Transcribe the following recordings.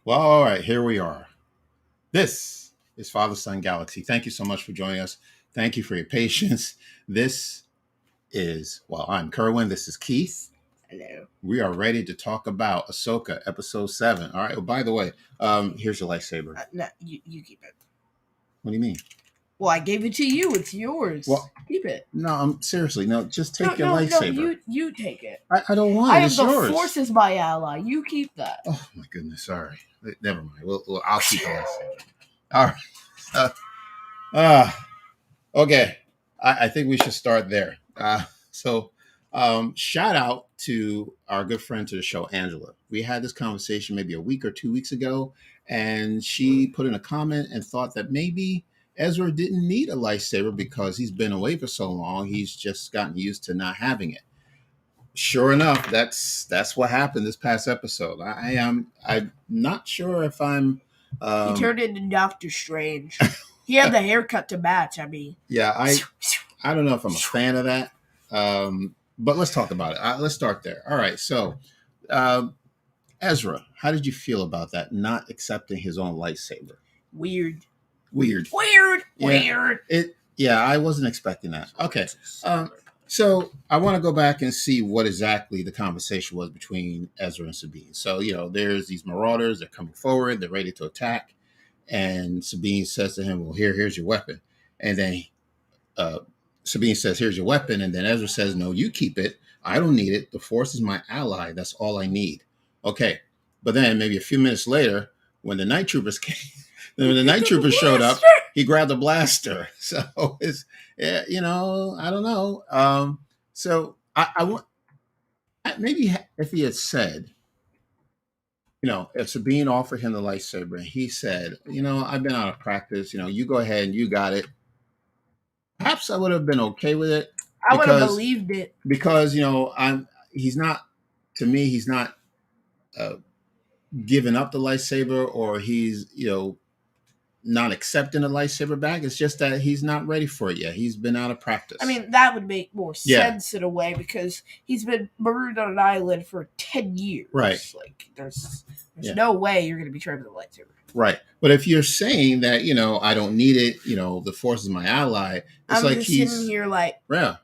Well, all right, here we are. This is Father Son Galaxy. Thank you so much for joining us. Thank you for your patience. This I'm Kerwin. This is Keith. Hello. We are ready to talk about Ahsoka, episode 7. All right. Oh, by the way, here's your lightsaber. No, you keep it. What do you mean? Well, I gave it to you. It's yours. Well, keep it. No, seriously. No, just take your lightsaber. No, you take it. I don't want it. It's yours. The Force is my ally. You keep that. Oh, my goodness. Sorry. Never mind. I'll keep the lightsaber. All right. Okay. I think we should start there. Shout out to our good friend to the show, Angela. We had this conversation maybe a week or 2 weeks ago, and she put in a comment and thought that maybe Ezra didn't need a lightsaber because he's been away for so long. He's just gotten used to not having it. Sure enough, that's what happened this past episode. I'm not sure if I'm. He turned into Doctor Strange. He had the haircut to match. I mean, yeah, I don't know if I'm a fan of that. But let's talk about it. Let's start there. All right. So, Ezra, how did you feel about that? Not accepting his own lightsaber. Weird. Yeah, I wasn't expecting that. Okay. So I want to go back and see what exactly the conversation was between Ezra and Sabine. So, there's these marauders. They're coming forward. They're ready to attack. And Sabine says to him, well, here's your weapon. And then Sabine says, here's your weapon. And then Ezra says, no, you keep it. I don't need it. The Force is my ally. That's all I need. Okay. But then maybe a few minutes later, when the night troopers came, when the night troopers showed up, he grabbed a blaster. So it's, I don't know. So I want, maybe if he had said, if Sabine offered him the lightsaber and he said, I've been out of practice, you go ahead and you got it. Perhaps I would have been okay with it. I would have believed it. Because, he's not giving up the lightsaber, or he's, not accepting the lightsaber back. It's just that he's not ready for it yet. He's been out of practice. I mean, that would make more sense in a way, because he's been marooned on an island for 10 years. Right. Like, there's no way you're going to be trained with a lightsaber. Right. But if you're saying that, I don't need it, the Force is my ally, it's like he's sitting here like, yeah,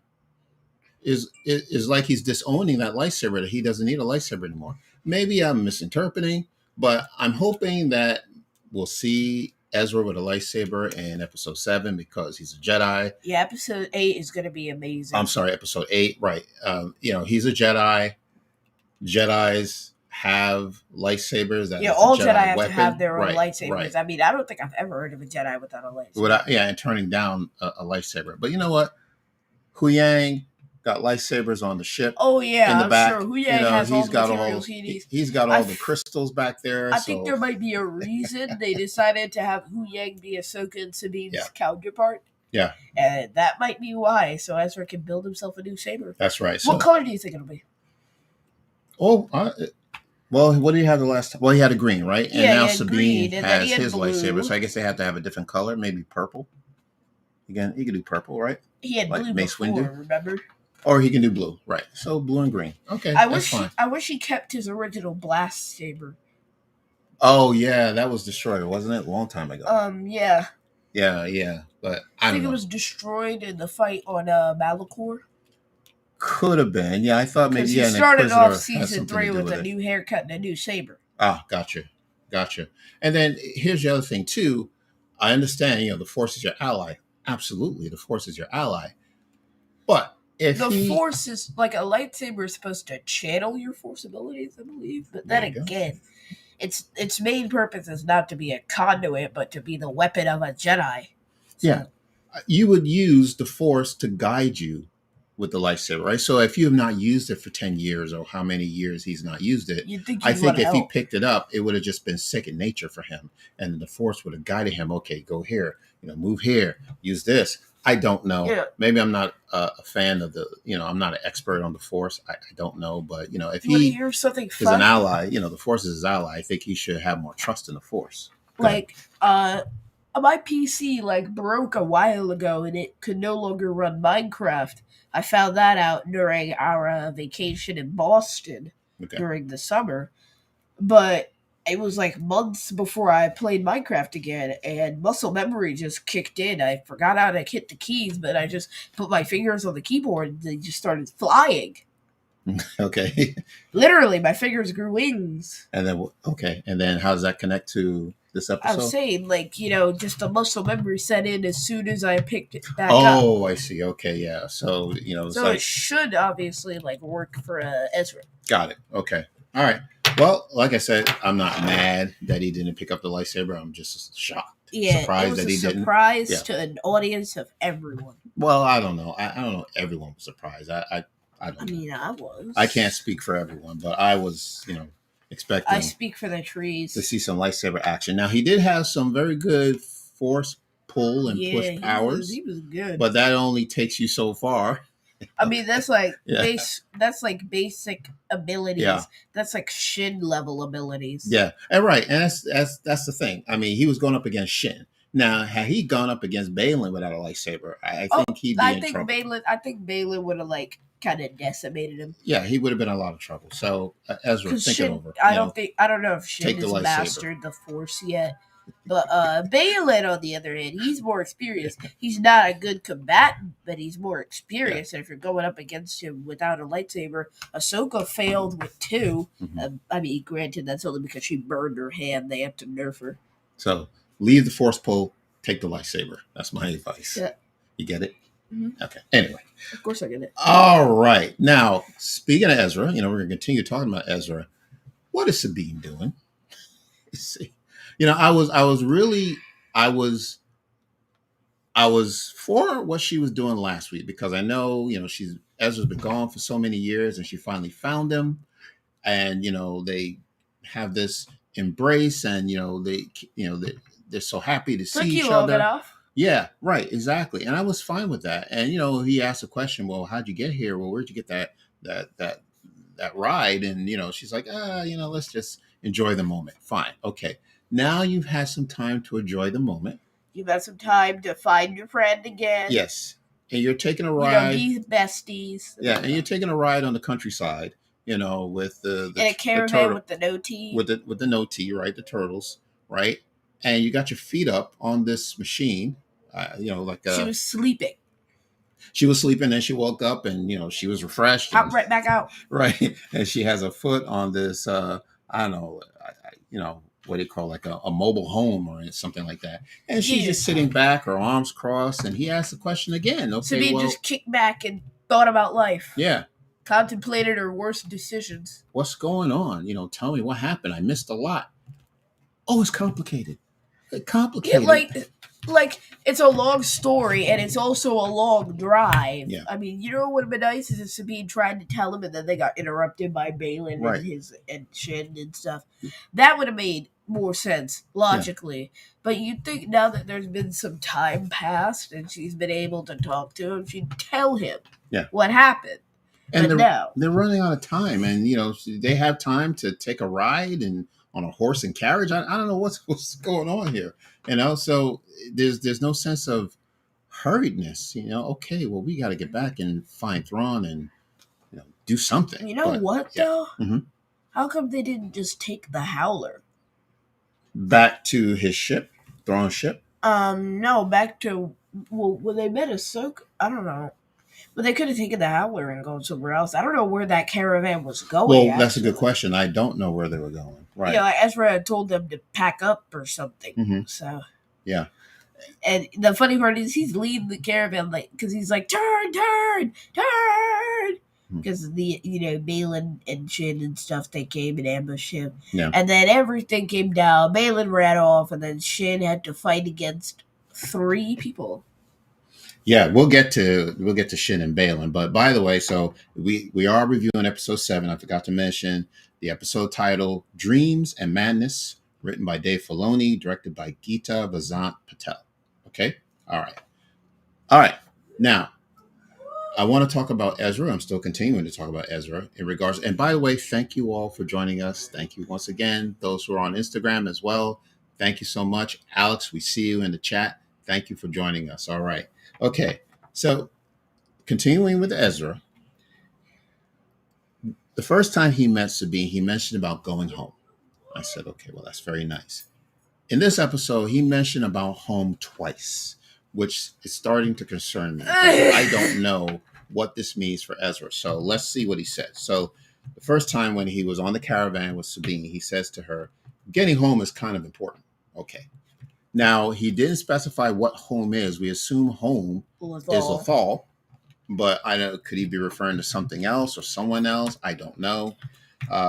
is like he's disowning that lightsaber, that he doesn't need a lightsaber anymore. Maybe I'm misinterpreting, but I'm hoping that we'll see Ezra with a lightsaber in episode 7 because he's a Jedi. Yeah, episode 8 is going to be amazing. I'm sorry, episode 8, right. He's a Jedi. Jedis have lightsabers. All Jedi have to have their own lightsabers. Right. I mean, I don't think I've ever heard of a Jedi without a lightsaber. And turning down a lightsaber. But you know what? Huyang got lightsabers on the ship. Oh yeah, in the back. Sure. Huyang has all the materials he needs. He's got all the crystals back there. I think there might be a reason they decided to have Huyang be Ahsoka and Sabine's counterpart. Yeah, and that might be why. So Ezra can build himself a new saber. That's right. What color do you think it'll be? Oh, well, what did he have the last time? Well, he had a green, right? And now Sabine has his lightsaber, so I guess they have to have a different color, maybe purple. Again, he could do purple, right? He had blue before, remember? Or he can do blue, right? So blue and green. Okay, I wish he kept his original blast saber. Oh yeah, that was destroyed, wasn't it? A long time ago. Yeah. Yeah, but I think it was destroyed in the fight on Malachor. Could have been. Yeah, I thought maybe. He started off season 3 with a new haircut and a new saber. Ah, gotcha. And then here's the other thing too. I understand, the Force is your ally. Absolutely, the Force is your ally. But if the Force is like a lightsaber is supposed to channel your Force abilities, I believe. But then again, its main purpose is not to be a conduit, but to be the weapon of a Jedi. So, yeah, you would use the Force to guide you with the lightsaber, right? So if you have not used it for 10 years or how many years he's not used it, I think if he picked it up, it would have just been second nature for him. And the Force would have guided him. Okay, go here, move here, use this. I don't know. Yeah. Maybe I'm not a fan of the, I'm not an expert on the Force. I don't know. But, if he is an ally, the Force is his ally, I think he should have more trust in the Force. My PC broke a while ago and it could no longer run Minecraft. I found that out during our vacation in Boston during the summer. But it was like months before I played Minecraft again, and muscle memory just kicked in. I forgot how to hit the keys, but I just put my fingers on the keyboard and they just started flying. Okay. Literally, my fingers grew wings. And then okay, and then how does that connect to this I was episode? saying, like, just a muscle memory set in as soon as I picked it back up. Oh, I see. Okay, yeah. So it's So like, it should obviously like work for Ezra. got it. Okay. All right. Well, like I said, I'm not mad that he didn't pick up the lightsaber. I'm just shocked, surprised it was that a he didn't. surprise Yeah. to an audience of everyone. Well, I don't know. I don't know. Everyone was surprised. I don't know. mean, I was. I can't speak for everyone, but I was, expecting I speak for the trees. to see some lightsaber action. Now, he did have some very good force pull and push powers. He was good. But that only takes you so far. I mean, that's like Yeah. that's like basic abilities. Yeah. That's like Shin level abilities. Yeah, and right, and that's the thing. I mean, he was going up against Shin. Now, had he gone up against Balin without a lightsaber, I think he'd be in trouble. I think Balin would have like kind of decimated him. Yeah, he would have been in a lot of trouble. So Ezra, think it over. I don't know if Shin has mastered the Force yet. But Balin, on the other hand, he's more experienced. He's not a good combatant, but he's more experienced. Yeah. And if you're going up against him without a lightsaber, Ahsoka failed with 2. Mm-hmm. I mean, granted, that's only because she burned her hand. They have to nerf her. So leave the force pull, take the lightsaber. That's my advice. Yeah. You get it? Mm-hmm. Okay. Anyway. Of course I get it. All right. Now, speaking of Ezra, we're going to continue talking about Ezra. What is Sabine doing? Let's see. I was for what she was doing last week because I know, Ezra's been gone for so many years and she finally found him, and they have this embrace, and they're so happy to see each other. Enough. Yeah, right, exactly. And I was fine with that. And he asked a question, well, how'd you get here? Well, where'd you get that ride? And she's like, let's just enjoy the moment. Fine, okay. Now you've had some time to enjoy the moment. You've had some time to find your friend again. Yes. And you're taking a ride. These besties. Yeah, and you're taking a ride on the countryside, with the in a caravan with the no tea. With the no tea, right? The turtles, right? And you got your feet up on this machine, she was sleeping. She was sleeping, and she woke up, and she was refreshed. Right back out. Right, and she has a foot on this. I don't know. What do you call, like a mobile home or something like that? And she's just sitting back, her arms crossed, and he asked the question again. Okay, Sabine just kicked back and thought about life. Yeah. Contemplated her worst decisions. What's going on? Tell me what happened. I missed a lot. Oh, it's complicated. Complicated. Yeah, like it's a long story, and it's also a long drive. Yeah. I mean, what would have been nice is if Sabine tried to tell him, and then they got interrupted by Balin and Shin and stuff. That would have made more sense logically. Yeah. But you'd think now that there's been some time passed and she's been able to talk to him, she'd tell him what happened. And they're running out of time, and they have time to take a ride and on a horse and carriage. I don't know what's going on here. So there's no sense of hurriedness. Okay, well, we got to get back and find Thrawn and do something. Though? Mm-hmm. How come they didn't just take the Howler back to his ship, Thrawn's ship? No, back to when they met Ahsoka. I don't know. But they could have taken the Howler and gone somewhere else. I don't know where that caravan was going. Well, that's a good question. I don't know where they were going. Right. Ezra had told them to pack up or something. Mm-hmm. So. Yeah. And the funny part is he's leading the caravan because he's like, turn. Because Balin and Shin and stuff, they came and ambushed him. Yeah. And then everything came down. Balin ran off, and then Shin had to fight against 3 people. Yeah, we'll get to Shin and Balin. But by the way, so we are reviewing episode 7. I forgot to mention the episode title, Dreams and Madness, written by Dave Filoni, directed by Geeta Vasant Patel. Okay? All right. Now, I want to talk about Ezra. I'm still continuing to talk about Ezra in regards. And by the way, thank you all for joining us. Thank you once again. Those who are on Instagram as well. Thank you so much. Alex, we see you in the chat. Thank you for joining us. All right. Okay, so continuing with Ezra, the first time he met Sabine, he mentioned about going home. I said, okay, well, that's very nice. In this episode, he mentioned about home twice, which is starting to concern me. I don't know what this means for Ezra. So let's see what he said. So the first time when he was on the caravan with Sabine, he says to her, getting home is kind of important. Okay. Now, he didn't specify what home is. We assume home is Lothal, but I don't. Could he be referring to something else or someone else? I don't know.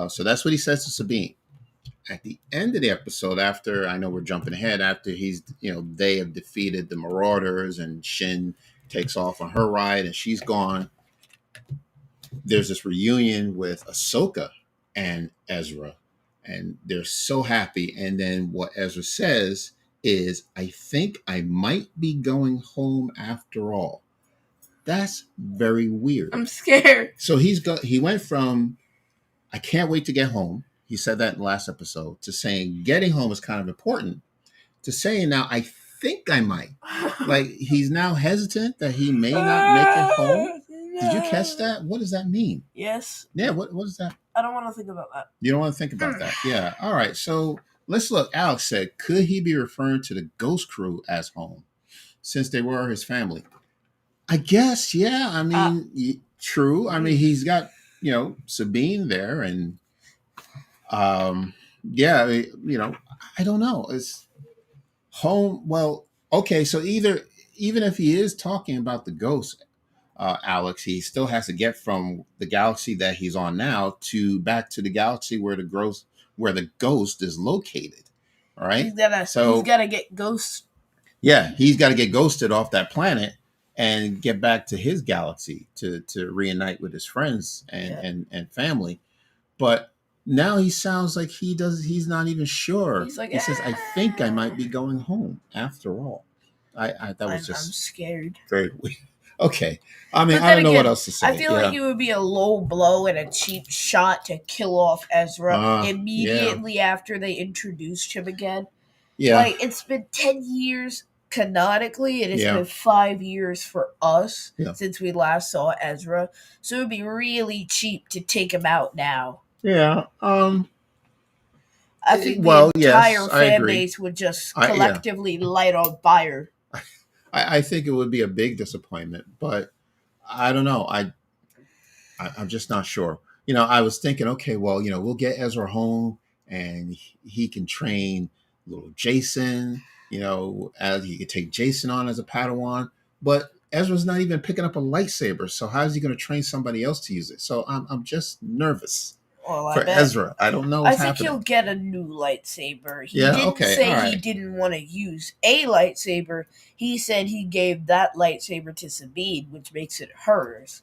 So that's what he says to Sabine. At the end of the episode, after, I know we're jumping ahead, after they have defeated the Marauders and Shin takes off on her ride and she's gone, there's this reunion with Ahsoka and Ezra, and they're so happy. And then what Ezra says is, I think I might be going home after all. That's very weird. I'm scared. So he went from, I can't wait to get home, he said that in the last episode, to saying getting home is kind of important, to saying now I think I might. Like, he's now hesitant that he may not make it home. Did you catch that? What does that mean? Yes. Yeah, what is that? I don't want to think about that. You don't want to think about that? Yeah. All right. So let's look. Alex said, could he be referring to the Ghost Crew as home since they were his family? I guess, yeah. I mean, true. I mean, he's got, Sabine there and yeah, I don't know. It's home. Well, okay. So even if he is talking about the ghost, Alex, he still has to get from the galaxy that he's on now back to the galaxy where the ghost is located. All right. He's gotta get ghost. Yeah, he's got to get ghosted off that planet and get back to his galaxy to reunite with his friends and family. But now he sounds like he's not even sure. He's like, he says, I think I might be going home after all. I'm scared. Very weird. Okay. I mean, I don't know what else to say. I feel like it would be a low blow and a cheap shot to kill off Ezra immediately after they introduced him again. Yeah. Like, it's been 10 years canonically, and it's been 5 years for us since we last saw Ezra. So it would be really cheap to take him out now. Yeah. I think the entire fan base would just collectively light on fire. I think it would be a big disappointment, but I don't know. I'm just not sure. I was thinking, okay, well, we'll get Ezra home and he can train little Jason, as he could take Jason on as a Padawan, but Ezra's not even picking up a lightsaber. So how is he going to train somebody else to use it? So I'm just nervous. For Ezra, I don't know what's happening. I think he'll get a new lightsaber. He didn't say he didn't want to use a lightsaber. He said he gave that lightsaber to Sabine, which makes it hers.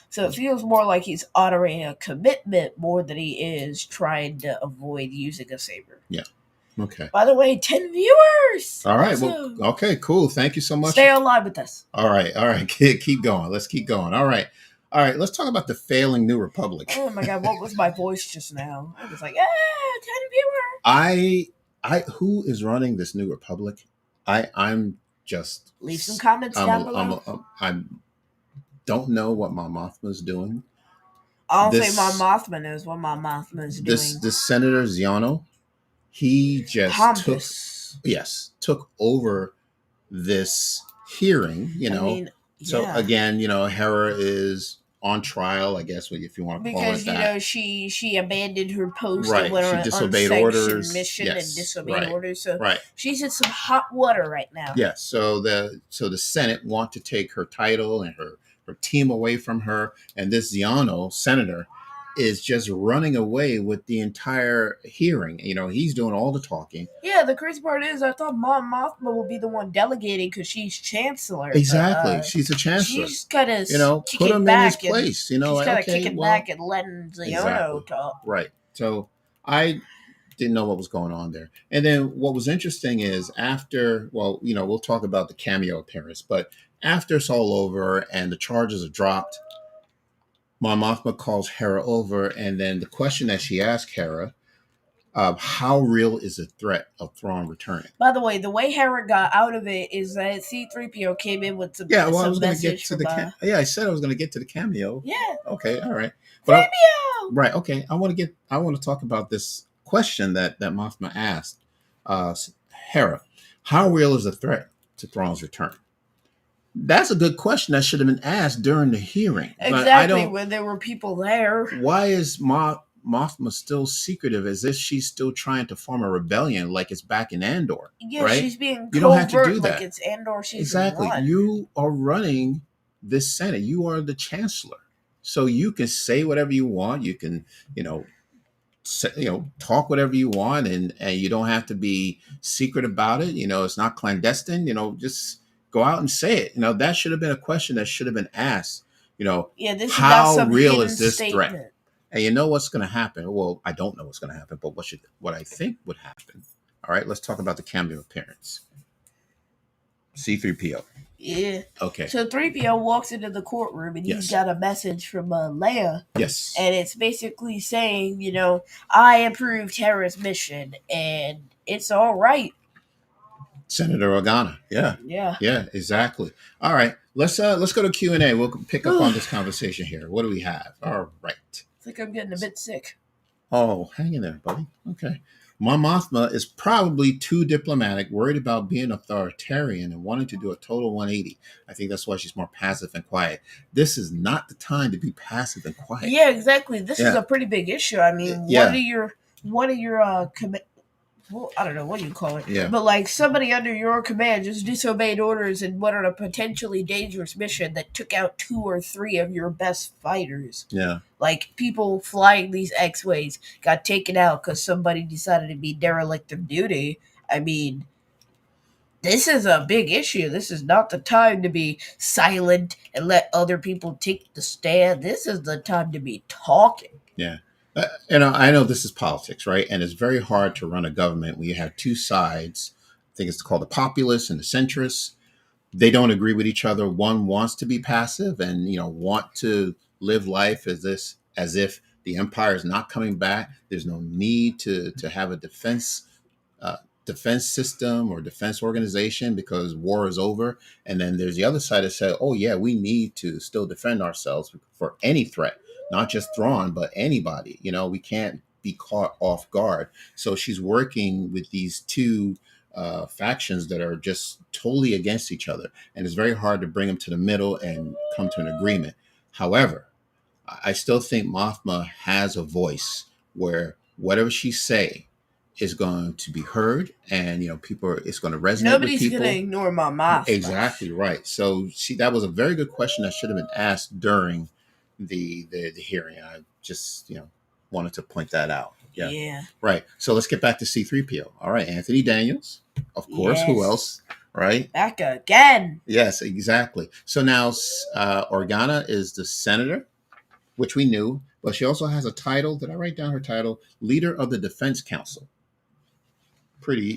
So it feels more like he's honoring a commitment more than he is trying to avoid using a saber. Yeah. Okay. By the way, 10 viewers. All right. Well, okay, cool. Thank you so much. Stay online with us. All right. Keep going. Let's keep going. All right. Let's talk about the failing New Republic. Oh my God, what was my voice just now? I was like, 10 viewers. Who is running this New Republic? I'm just leave some comments down below. I don't know what Mon Mothma is doing. I don't think Mon Mothma knows what Mon Mothma is doing. This Senator Xiono, he just took over this hearing. So again, Hera is on trial, I guess, if you want to call it that. Because, she abandoned her post and went on an unsanctioned mission and disobeyed orders. So she's in some hot water right now. Yeah, so the Senate want to take her title and her team away from her. And this Xiono, senator, is just running away with the entire hearing. He's doing all the talking. Yeah, the crazy part is I thought Mon Mothma would be the one delegating because she's chancellor. Exactly. She's a chancellor. She's kind of put him in his place. She's kind of kicking back and letting Xiono talk. Right. So I didn't know what was going on there. And then what was interesting is after, we'll talk about the cameo appearance, but after it's all over and the charges are dropped, Mon Mothma calls Hera over, and then the question that she asked Hera, how real is the threat of Thrawn returning? By the way Hera got out of it is that C-3PO came in with some I was going to get to I said I was going to get to the cameo. Yeah. Okay, all right. 3PO! Right, okay. I want to talk about this question that Mothma asked Hera: how real is the threat to Thrawn's return? That's a good question that should have been asked during the hearing. Exactly, when there were people there. Why is Mothma still secretive, as if she's still trying to form a rebellion like it's back in Andor? Yeah, right? She's being you don't have to do that. Like it's Andor season Exactly. 1. You are running this Senate. You are the chancellor. So you can say whatever you want. You can, talk whatever you want, and you don't have to be secret about it. It's not clandestine. Just go out and say it. That should have been a question that should have been asked. This how is not some real is this statement. threat? And you know what's going to happen? Well, I don't know what's going to happen, but what I think would happen. All right, let's talk about the cameo appearance. C-3PO. Yeah. Okay. So 3PO walks into the courtroom and he's got a message from Leia. Yes. And it's basically saying, I approved Hera's mission and it's all right. Senator Organa. Yeah. Yeah. Yeah, exactly. All right. Let's go to Q&A. We'll pick up on this conversation here. What do we have? All right. It's like I'm getting a bit sick. Oh, hang in there, buddy. Okay. Mon Mothma is probably too diplomatic, worried about being authoritarian, and wanting to do a total 180. I think that's why she's more passive and quiet. This is not the time to be passive and quiet. Yeah, exactly. This is a pretty big issue. I mean, one of your well, I don't know what you call it. Yeah. But like somebody under your command just disobeyed orders and went on a potentially dangerous mission that took out 2 or 3 of your best fighters. Yeah. Like people flying these X-Ways got taken out because somebody decided to be derelict of duty. I mean, this is a big issue. This is not the time to be silent and let other people take the stand. This is the time to be talking. Yeah. I know this is politics, right? And it's very hard to run a government when you have two sides. I think it's called the populists and the centrists. They don't agree with each other. One wants to be passive and want to live life as if the empire is not coming back. There's no need to have a defense system or defense organization because war is over. And then there's the other side that said, oh yeah, we need to still defend ourselves for any threat. Not just Thrawn, but anybody. We can't be caught off guard. So she's working with these two factions that are just totally against each other. And it's very hard to bring them to the middle and come to an agreement. However, I still think Mothma has a voice where whatever she say is going to be heard, and it's going to resonate. Nobody's with people. Going to ignore my Mothma. Exactly right. So that was a very good question that should have been asked during the hearing. I just wanted to point that out. Yeah. Right. So let's get back to C-3PO. All right, Anthony Daniels, of course. Yes. Who else? Right. Back again. Yes, exactly. So now Organa is the senator, which we knew, but she also has a title. Did I write down her title? Leader of the Defense Council.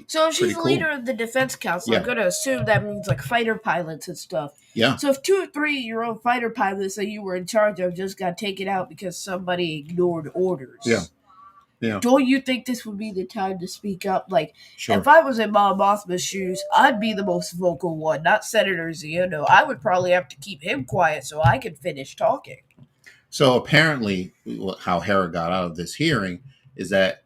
So if she's cool. Leader of the Defense Council, I'm going to assume that means like fighter pilots and stuff. Yeah. So if 2 or 3 of your own fighter pilots that you were in charge of just got taken out because somebody ignored orders. Yeah. Yeah. Don't you think this would be the time to speak up? Like, sure. If I was in Mon Mothma's shoes, I'd be the most vocal one, not Senator Xiono. I would probably have to keep him quiet so I could finish talking. So apparently, how Hera got out of this hearing is that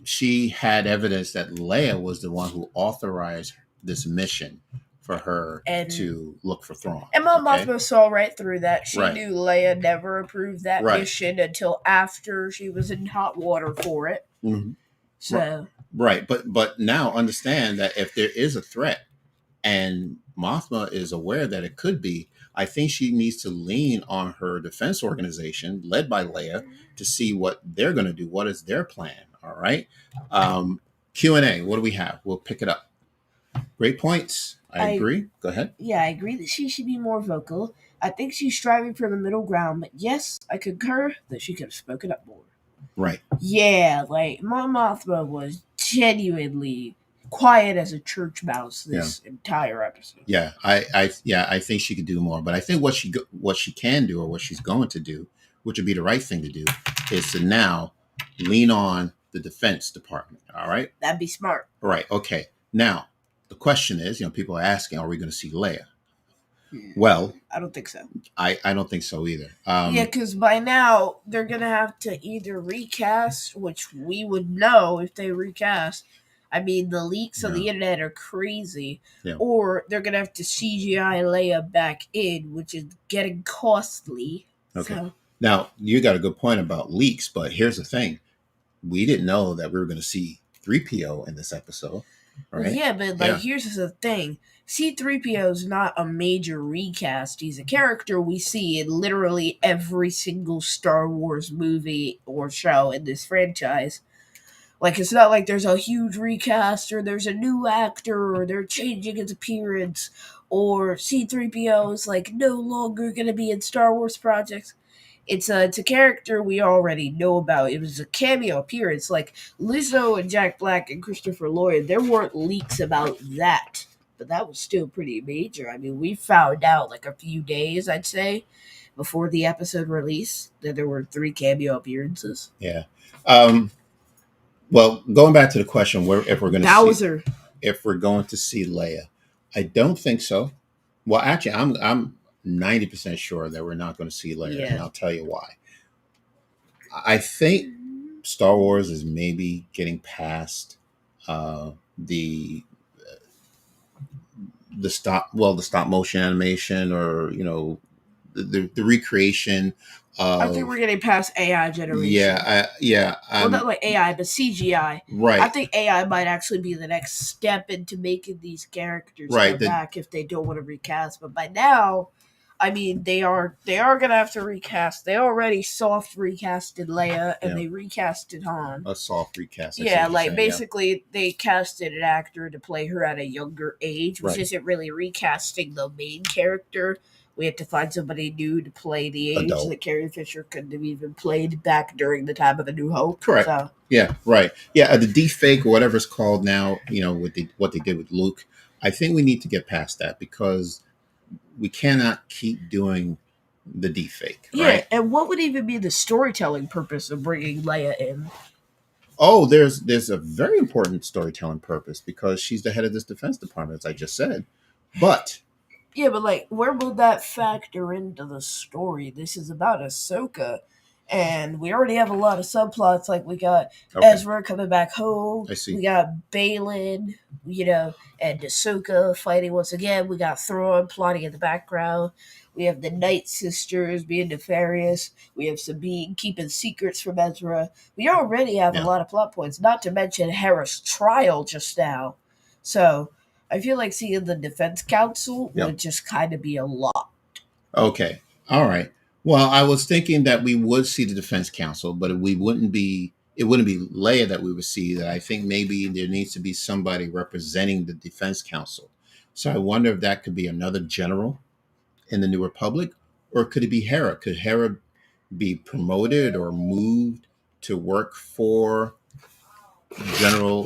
she had evidence that Leia was the one who authorized this mission for her to look for Thrawn. And Mon Mothma saw right through that. She right. knew Leia never approved that right. mission until after she was in hot water for it. Mm-hmm. So right, but now understand that if there is a threat, and Mothma is aware that it could be, I think she needs to lean on her defense organization, led by Leia, to see what they're going to do. What is their plan? All right. Q&A. What do we have? We'll pick it up. Great points. I agree. Go ahead. Yeah, I agree that she should be more vocal. I think she's striving for the middle ground. But yes, I concur that she could have spoken up more. Right. Yeah, like Mon Mothma was genuinely quiet as a church mouse this entire episode. Yeah, I think she could do more. But I think what she can do, or what she's going to do, which would be the right thing to do, is to now lean on the Defense Department. All right. That'd be smart. Right. Okay. Now, the question is, people are asking, are we going to see Leia? Well, I don't think so. I don't think so either. Yeah, because by now they're gonna have to either recast, which we would know if they recast. I mean, the leaks on the internet are crazy. Yeah. Or they're gonna have to CGI Leia back in, which is getting costly. Okay. So. Now you got a good point about leaks, but here's the thing: we didn't know that we were going to see 3PO in this episode. Right? Yeah, but here's the thing. C-3PO is not a major recast. He's a character we see in literally every single Star Wars movie or show in this franchise. Like, it's not like there's a huge recast or there's a new actor or they're changing his appearance or C-3PO is, like, no longer going to be in Star Wars projects. It's a character we already know about. It was a cameo appearance. Like, Lizzo and Jack Black and Christopher Lloyd, there weren't leaks about that. But that was still pretty major. I mean, we found out, like, a few days, I'd say, before the episode release, that there were 3 cameo appearances. Yeah. Well, going back to the question, if we're going to see Leia, I don't think so. Well, actually, I'm 90% sure that we're not going to see Leia, and I'll tell you why. I think Star Wars is maybe getting past the stop motion animation, or the recreation. I think we're getting past AI generation. Yeah. Well, not like AI, but CGI. Right. I think AI might actually be the next step into making these characters come back if they don't want to recast. But by now, I mean, they are going to have to recast. They already soft recasted Leia, and they recasted Han. A soft recast. Yeah, like basically they casted an actor to play her at a younger age, which isn't really recasting the main character. We had to find somebody new to play the age that Carrie Fisher couldn't have even played back during the time of A New Hope. Correct. So. Yeah, right. Yeah, the deepfake or whatever it's called now, with what they did with Luke, I think we need to get past that because we cannot keep doing the deepfake. Yeah, right? And what would even be the storytelling purpose of bringing Leia in? Oh, there's a very important storytelling purpose because she's the head of this defense department, as I just said. But... yeah, but like, where will that factor into the story? This is about Ahsoka, and we already have a lot of subplots. Like, we got Ezra coming back home. I see. We got Baylan, and Ahsoka fighting once again. We got Thrawn plotting in the background. We have the Night Sisters being nefarious. We have Sabine keeping secrets from Ezra. We already have a lot of plot points, not to mention Hera's trial just now. So... I feel like seeing the Defense Council would just kind of be a lot. Okay. All right. Well, I was thinking that we would see the Defense Council, but it wouldn't be Leia that we would see. That I think maybe there needs to be somebody representing the Defense Council. So I wonder if that could be another general in the New Republic, or could it be Hera? Could Hera be promoted or moved to work for General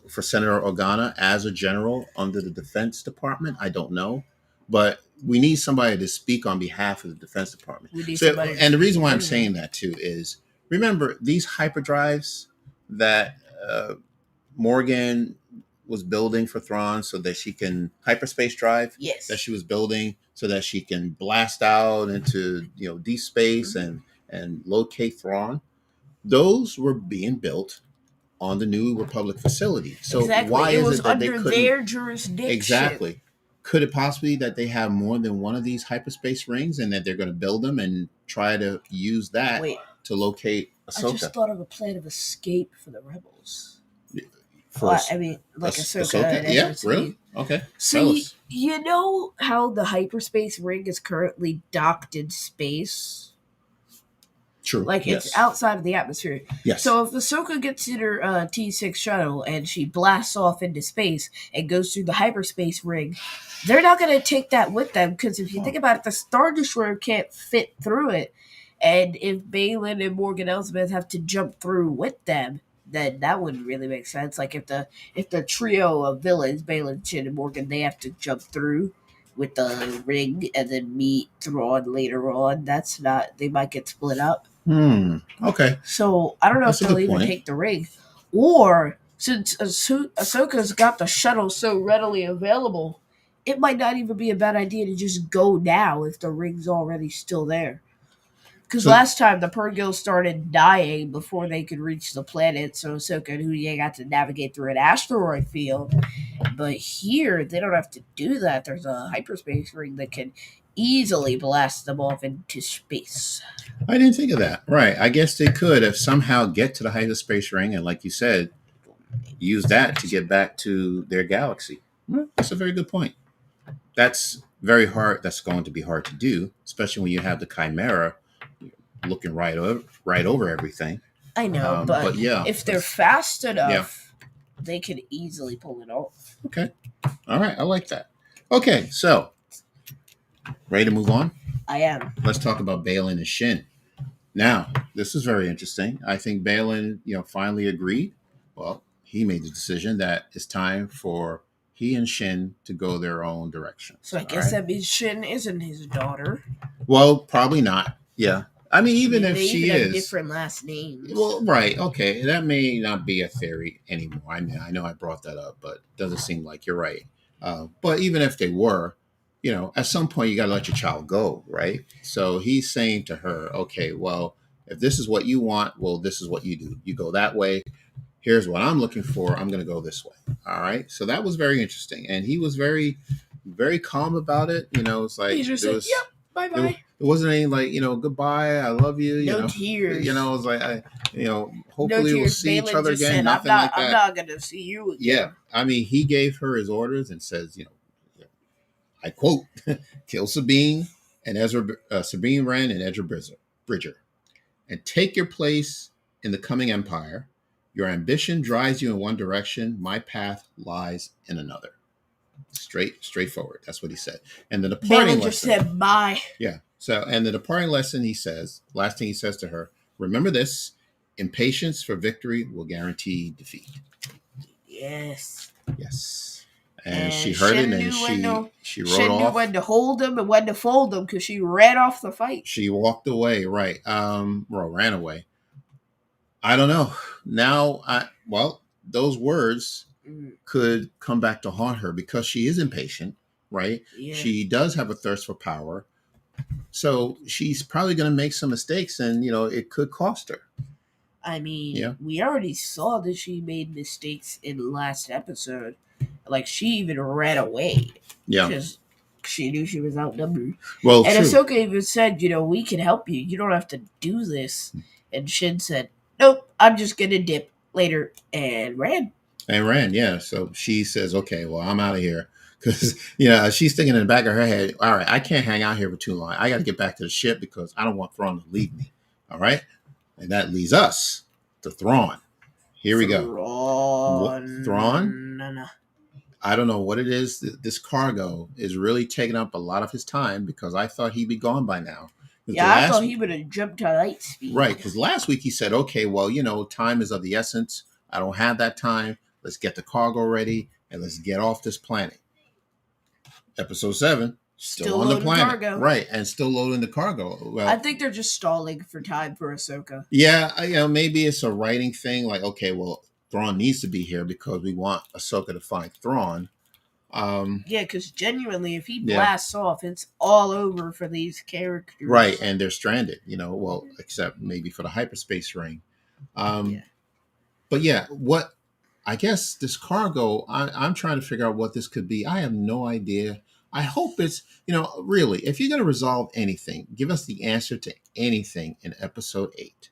for Senator Organa as a general under the Defense Department? I don't know, but we need somebody to speak on behalf of the Defense Department. And the reason why I'm saying that too is, remember these hyperdrives that Morgan was building for Thrawn so that she can hyperspace drive. Yes. That she was building so that she can blast out into deep space and locate Thrawn. Those were being built on the New Republic facility. So why is it that they couldn't... their jurisdiction. Exactly. Could it possibly that they have more than one of these hyperspace rings and that they're going to build them and try to use that to locate Ahsoka? I just thought of a plan of escape for the rebels. Ahsoka and Ezra. Yeah, really? Okay. So you know how the hyperspace ring is currently docked in space? True. Like, it's outside of the atmosphere. Yes. So if Ahsoka gets in her T6 shuttle and she blasts off into space and goes through the hyperspace ring, they're not going to take that with them, because if you think about it, the Star Destroyer can't fit through it. And if Baylan and Morgan Elsbeth have to jump through with them, then that wouldn't really make sense. Like, if the trio of villains, Baylan, Shin, and Morgan, they have to jump through with the ring and then meet Thrawn later on, they might get split up. Okay. So I don't know if they'll even take the ring, or since Ahsoka's got the shuttle so readily available, it might not even be a bad idea to just go now if the ring's already still there. Because So last time the Purgil started dying before they could reach the planet, so Ahsoka and Huye got to navigate through an asteroid field. But here, they don't have to do that. There's a hyperspace ring that can easily blast them off into space. I didn't think of that. Right. I guess they could have somehow get to the hyperspace ring and, like you said, use that to get back to their galaxy. Well, that's a very good point. That's very hard. That's going to be hard to do, especially when you have the Chimera looking right over everything. I know, but yeah, if they're fast enough, they can easily pull it off. Okay. All right. I like that. Okay. So, ready to move on? I am. Let's talk about Balin and Shin. Now, this is very interesting. I think Balin, finally agreed. Well, he made the decision that it's time for he and Shin to go their own direction. So I guess that means Shin isn't his daughter. Well, probably not. Yeah. I mean, even if she have is different last names. Well, right. Okay. That may not be a theory anymore. I mean, I know I brought that up, but it doesn't seem like you're right. But even if they were, at some point you got to let your child go, right? So he's saying to her, okay, well, if this is what you want, well, this is what you do. You go that way. Here's what I'm looking for. I'm going to go this way. All right. So that was very interesting. And he was very, very calm about it. It's like, he just said, yep, bye-bye. It wasn't any like, goodbye, I love you. No tears. It was like, hopefully we'll see each other again. Said, nothing like that. I'm not going to see you again. Yeah. I mean, he gave her his orders and says, I quote, kill Sabine and Ezra, Sabine Wren and Ezra Bridger, and take your place in the coming empire. Your ambition drives you in one direction. My path lies in another. Straightforward. That's what he said. And the departing lesson just said bye. Yeah. So, and the departing lesson, he says, last thing he says to her, remember this: impatience for victory will guarantee defeat. Yes. Yes. And she heard it, and she rode off. Knew when to hold him and when to fold him because she ran off the fight. She walked away, right? Ran away. I don't know. Now, those words could come back to haunt her because she is impatient, right? Yeah. She does have a thirst for power. So she's probably going to make some mistakes and, it could cost her. I mean, we already saw that she made mistakes in the last episode. Like, she even ran away. Yeah. Because she knew she was outnumbered. Well, and true. Ahsoka even said, we can help you. You don't have to do this. And Shin said, nope, I'm just going to dip later, and ran. Yeah. So she says, okay, well, I'm out of here. Because, she's thinking in the back of her head, all right, I can't hang out here for too long. I got to get back to the ship because I don't want Thrawn to leave me. All right? And that leads us to Thrawn. Here we go. Thrawn? No. I don't know what it is. This cargo is really taking up a lot of his time because I thought he'd be gone by now. Yeah, I thought he would have jumped to light speed. Right, because last week he said, okay, well, time is of the essence. I don't have that time. Let's get the cargo ready and let's get off this planet. Episode 7, still on the planet. Cargo. Right, and still loading the cargo. Well, I think they're just stalling for time for Ahsoka. Yeah, maybe it's a writing thing. Like, okay, well, Thrawn needs to be here because we want Ahsoka to find Thrawn. Yeah, because genuinely, if he blasts off, it's all over for these characters. Right, and they're stranded, except maybe for the hyperspace ring. But yeah, I guess this cargo, I'm trying to figure out what this could be. I have no idea. I hope it's, really, if you're going to resolve anything, give us the answer to anything in episode 8.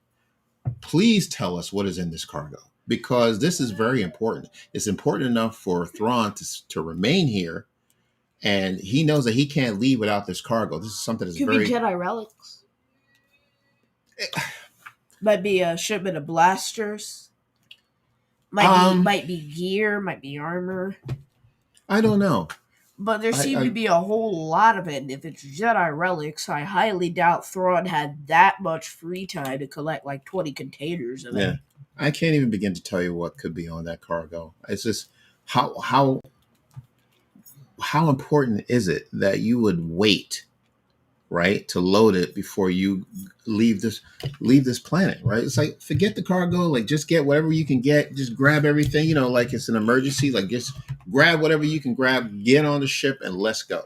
Please tell us what is in this cargo. Because this is very important. It's important enough for Thrawn to remain here, and he knows that he can't leave without this cargo. This is something that's could be Jedi relics. Might be a shipment of blasters. Might be gear. Might be armor. I don't know. But there seemed to be a whole lot of it. And if it's Jedi relics, I highly doubt Thrawn had that much free time to collect like 20 containers of it. I can't even begin to tell you what could be on that cargo. It's just how important is it that you would wait right, to load it before you leave this planet, right? It's like, forget the cargo, like just get whatever you can get, just grab everything, like it's an emergency, like just grab whatever you can grab, get on the ship and let's go.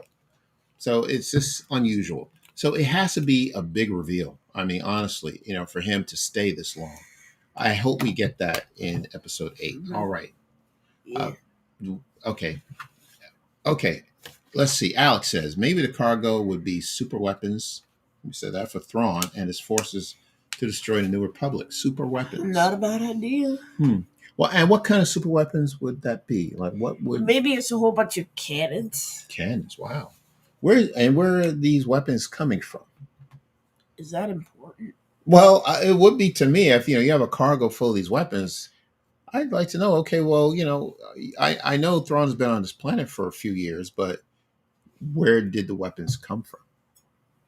So it's just unusual. So it has to be a big reveal. I mean, honestly, for him to stay this long. I hope we get that in episode 8. Mhm. All right. Yeah. Okay. Okay. Let's see. Alex says maybe the cargo would be super weapons. We said that for Thrawn and his forces to destroy the New Republic. Super weapons. Not a bad idea. Well, and what kind of super weapons would that be? Like, what would? Maybe it's a whole bunch of cannons. Cannons. Wow. Where are these weapons coming from? Is that important? Well, it would be to me if you have a cargo full of these weapons. I'd like to know. Okay, well, I know Thrawn's been on this planet for a few years, but where did the weapons come from?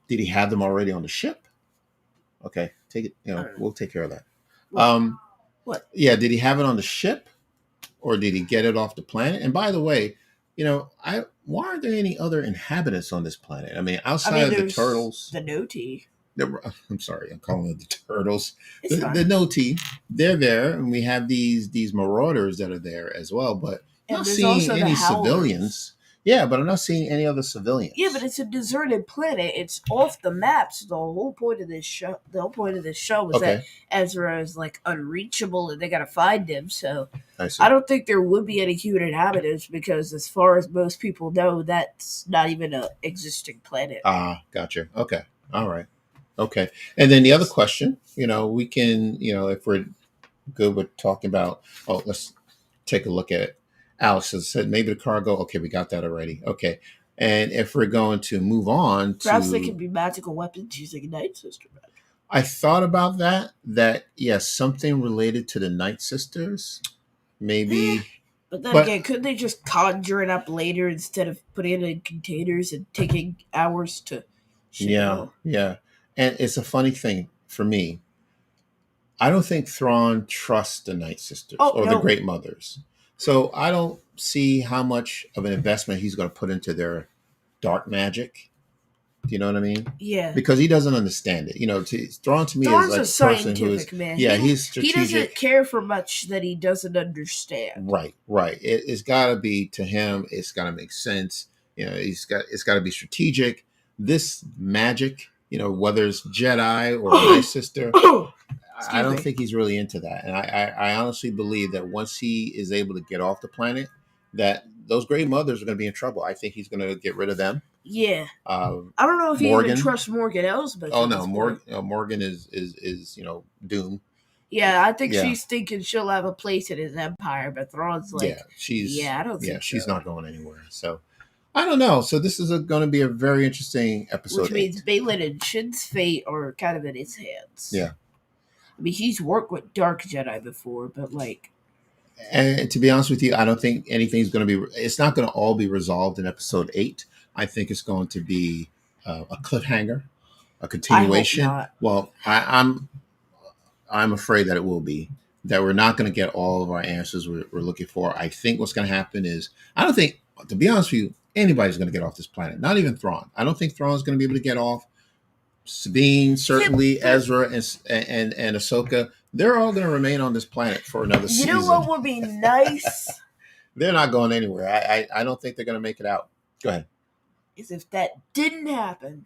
Did he have them already on the ship? Okay, take it. We'll take care of that. What? Yeah, did he have it on the ship, or did he get it off the planet? And by the way, why aren't there any other inhabitants on this planet? I mean, outside of the turtles, the Noti. I'm sorry, I'm calling it the turtles. The Noti, they're there, and we have these marauders that are there as well. But I'm not seeing any civilians. Yeah, but I'm not seeing any other civilians. Yeah, but it's a deserted planet. It's off the maps. The whole point of this show was that Ezra is like unreachable, and they gotta find him. So I don't think there would be any human inhabitants because, as far as most people know, that's not even an existing planet. Gotcha. Okay, all right. Okay, and then the other question, we can, if we're good with talking about, let's take a look at it. Alex has said maybe the cargo. Okay, we got that already. Okay, and if we're going to move on to, perhaps they can be magical weapons using Night Sister magic. I thought about that. That yes, something related to the Night Sisters, maybe. But then again, couldn't they just conjure it up later instead of putting it in containers and taking hours to ship it out? Yeah. And it's a funny thing for me. I don't think Thrawn trusts the Night Sisters the Great Mothers. So I don't see how much of an investment he's going to put into their dark magic. Do you know what I mean? Yeah. Because he doesn't understand it. Thrawn to me is like a person who is, man. Yeah, he's strategic. He doesn't care for much that he doesn't understand. Right. It's got to be, to him, it's got to make sense. It's got to be strategic. This magic, whether it's Jedi or Night Sister, I don't think he's really into that. And I honestly believe that once he is able to get off the planet, that those Great Mothers are going to be in trouble. I think he's going to get rid of them. Yeah. I don't know if he even trusts Morgan Elsbeth. Oh no, Morgan is doomed. Yeah, I think she's thinking she'll have a place in his empire, but Thrawn's like, I don't think she's not going anywhere. So I don't know. So this is going to be a very interesting episode. Which means Balin and Shin's fate are kind of in his hands. Yeah. I mean, he's worked with Dark Jedi before, but like... And to be honest with you, I don't think anything's going to be... It's not going to all be resolved in episode 8. I think it's going to be a cliffhanger, a continuation. I hope not. Well, I'm afraid that it will be. That we're not going to get all of our answers we're looking for. I think what's going to happen is... I don't think, to be honest with you, anybody's going to get off this planet. Not even Thrawn. I don't think Thrawn's going to be able to get off. Sabine, certainly, Ezra, and Ahsoka, they're all going to remain on this planet for another season. You know what would be nice? They're not going anywhere. I don't think they're going to make it out. Go ahead. Is if that didn't happen.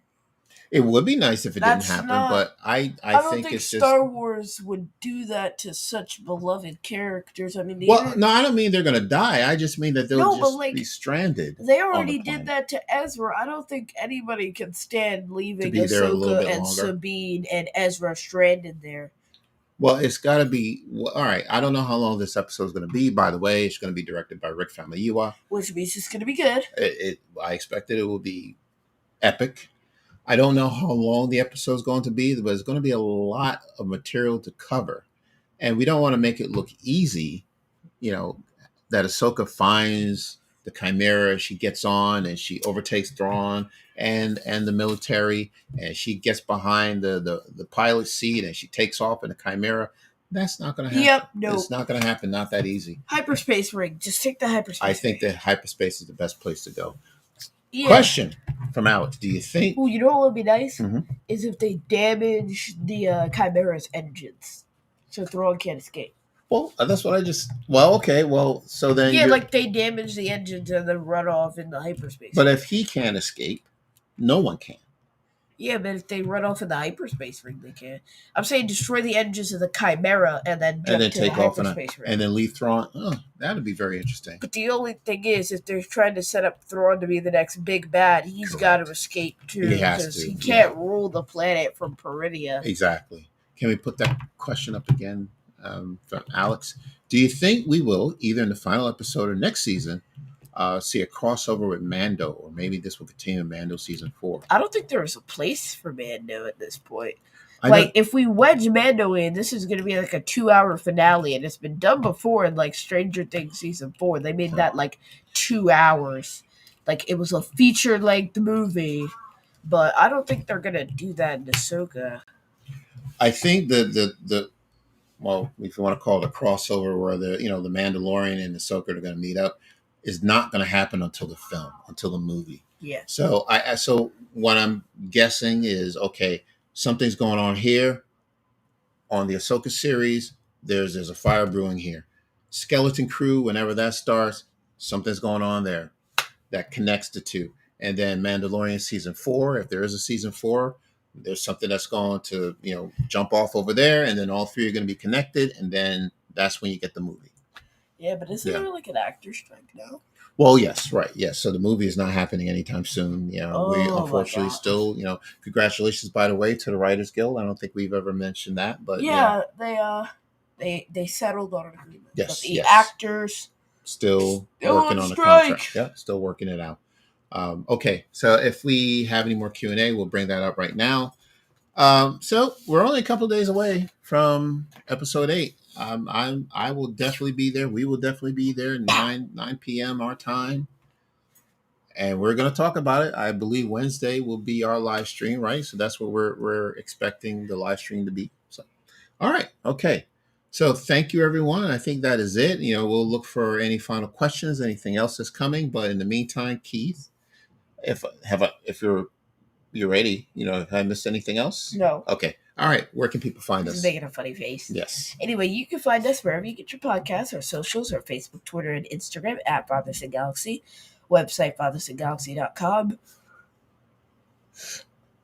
It would be nice if it didn't happen, but I don't think it's just... Star Wars would do that to such beloved characters. I mean, no, I don't mean they're going to die. I just mean that they'll be stranded. They already did that to Ezra. I don't think anybody can stand leaving Ahsoka and Sabine and Ezra stranded there. Well, it's got to be... all right, I don't know how long this episode is going to be. By the way, it's going to be directed by Rick Famuyiwa. Which means it's going to be good. I expected it will be epic. I don't know how long the episode is going to be, but it's going to be a lot of material to cover. And we don't want to make it look easy, that Ahsoka finds the Chimera, she gets on and she overtakes Thrawn and the military, and she gets behind the pilot's seat and she takes off in the Chimera. That's not going to happen. Yep, no. It's not going to happen. Not that easy. Hyperspace ring. Just take the hyperspace I think that hyperspace is the best place to go. Yeah. Question from Alex. Do you think... Well, you know what would be nice? Mhm. Is if they damage the Chimera's engines. So Thrawn can't escape. Well, that's what I just... Well, okay. Well, so then... Yeah, like they damage the engines and then run off into hyperspace. But if he can't escape, no one can. Yeah, but if they run off in the hyperspace ring, they can. I'm saying destroy the engines of the Chimera and then jump to take the off hyperspace ring. And then leave Thrawn. Oh, that'd be very interesting. But the only thing is, if they're trying to set up Thrawn to be the next big bad, he's got to escape too. He has to. He can't rule the planet from Peridia. Exactly. Can we put that question up again from Alex? Do you think we will, either in the final episode or next season, see a crossover with Mando, or maybe this will continue in Mando season 4? I don't think there's a place for Mando at this point. Like, if we wedge Mando in, this is going to be like a 2-hour finale, and it's been done before in like Stranger Things season 4. They made that like 2 hours, like it was a feature-length movie. But I don't think they're going to do that in Ahsoka. I think the well, if you want to call it a crossover, where the Mandalorian and Ahsoka are going to meet up, is not going to happen until the film, until the movie. Yeah. So so what I'm guessing is, okay, something's going on here on the Ahsoka series. There's a fire brewing here. Skeleton Crew, whenever that starts, something's going on there that connects the two. And then Mandalorian season 4, if there is a season 4, there's something that's going to, jump off over there, and then all three are going to be connected, and then that's when you get the movie. Yeah, but isn't there like an actor strike now? Well, yes, right. Yes. So the movie is not happening anytime soon. We unfortunately still, congratulations, by the way, to the Writers Guild. I don't think we've ever mentioned that, but they settled on an agreement. Yes. But the actors still working on the contract. Yeah, still working it out. Okay. So if we have any more Q&A, we'll bring that up right now. So we're only a couple of days away from episode 8. I will definitely be there. We will definitely be there 9 p.m. our time, and we're going to talk about it. I believe Wednesday will be our live stream, right? So that's what we're expecting the live stream to be. So, all right, okay. So thank you, everyone. I think that is it. We'll look for any final questions, anything else that's coming. But in the meantime, Keith, if you're ready, have I missed anything else? No. Okay. All right. Where can people find us? He's making a funny face. Yes. Anyway, you can find us wherever you get your podcasts, our socials, our Facebook, Twitter, and Instagram at Fathers and Galaxy. Website, fathersandgalaxy.com.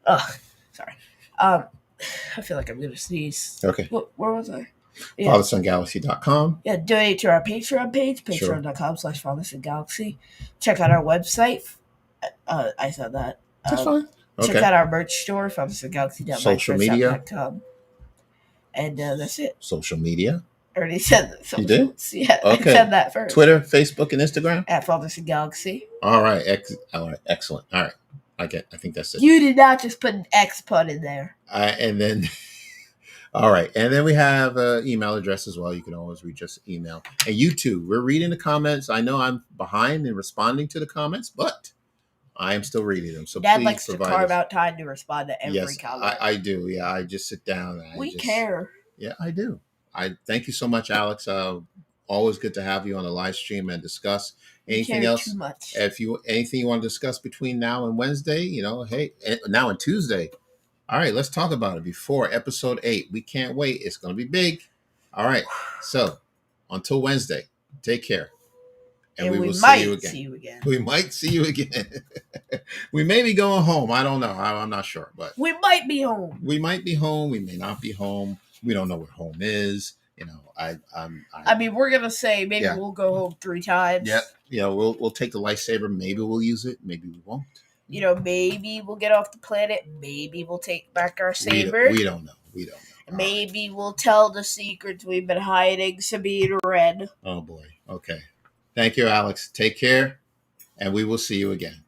Oh, sorry. I feel like I'm going to sneeze. Okay. Where was I? Yeah. fathersandgalaxy.com. Yeah, donate to our Patreon page, patreon.com/fathersandgalaxy. Check out our website. I said that. That's fine. Okay. Check out our merch store, fathersandgalaxy.com. Social media. And that's it. Social media. I already said that. You did? Yeah, okay. I said that first. Twitter, Facebook, and Instagram? At Fathers and Galaxy. All right. All right. Excellent. All right. I think that's it. You did not just put an X pun in there. And then... All right. And then we have an email address as well. You can always reach us email. And you too. We're reading the comments. I know I'm behind in responding to the comments, but I am still reading them. So Dad please likes to carve out time to respond to every comment. I do. Yeah, I just sit down. And we care. Yeah, I do. I thank you so much, Alex. Always good to have you on the live stream and discuss anything else. Too much. Anything you want to discuss between now and Wednesday, hey, now and Tuesday. All right, let's talk about it before episode 8. We can't wait. It's going to be big. All right. So until Wednesday, take care. And we will see you again. We might see you again. We may be going home. I don't know. I'm not sure, but we might be home. We might be home. We may not be home. We don't know what home is. I mean, we're gonna say maybe we'll go home 3 times. Yeah. We'll take the lightsaber. Maybe we'll use it. Maybe we won't. Maybe we'll get off the planet. Maybe we'll take back our saber. We don't know. Maybe we'll tell the secrets we've been hiding, Sabine Red. Oh boy. Okay. Thank you, Alex. Take care, and we will see you again.